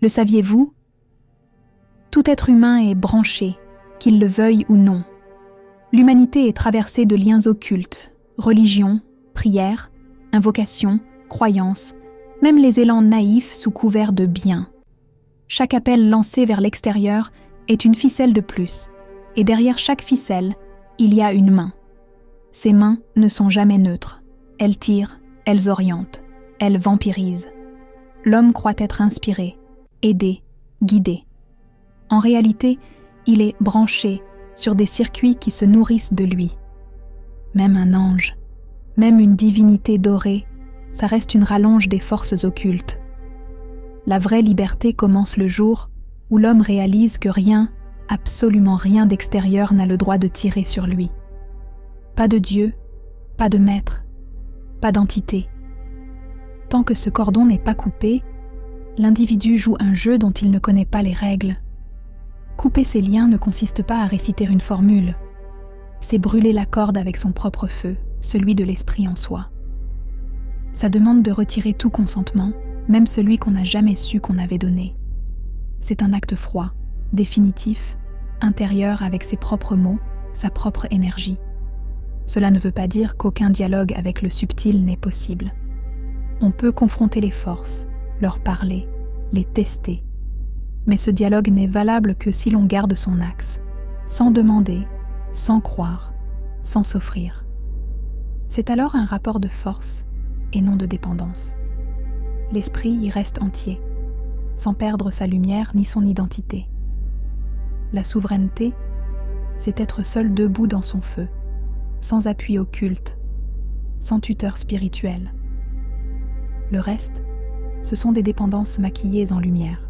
Le saviez-vous? Tout être humain est branché, qu'il le veuille ou non. L'humanité est traversée de liens occultes, religion, prière, invocation, croyance, même les élans naïfs sous couvert de bien. Chaque appel lancé vers l'extérieur est une ficelle de plus, et derrière chaque ficelle, il y a une main. Ces mains ne sont jamais neutres. Elles tirent, elles orientent, elles vampirisent. L'homme croit être inspiré, aidé, guidé. En réalité, il est branché sur des circuits qui se nourrissent de lui. Même un ange, même une divinité dorée, ça reste une rallonge des forces occultes. La vraie liberté commence le jour où l'homme réalise que rien, absolument rien d'extérieur n'a le droit de tirer sur lui. Pas de Dieu, pas de maître, pas d'entité. Tant que ce cordon n'est pas coupé, l'individu joue un jeu dont il ne connaît pas les règles. Couper ses liens ne consiste pas à réciter une formule. C'est brûler la corde avec son propre feu, celui de l'esprit en soi. Ça demande de retirer tout consentement, même celui qu'on n'a jamais su qu'on avait donné. C'est un acte froid, définitif, intérieur avec ses propres mots, sa propre énergie. Cela ne veut pas dire qu'aucun dialogue avec le subtil n'est possible. On peut confronter les forces, leur parler, les tester. Mais ce dialogue n'est valable que si l'on garde son axe, sans demander, sans croire, sans s'offrir. C'est alors un rapport de force et non de dépendance. L'esprit y reste entier, sans perdre sa lumière ni son identité. La souveraineté, c'est être seul debout dans son feu, sans appui occulte, sans tuteur spirituel. Le reste, ce sont des dépendances maquillées en lumière.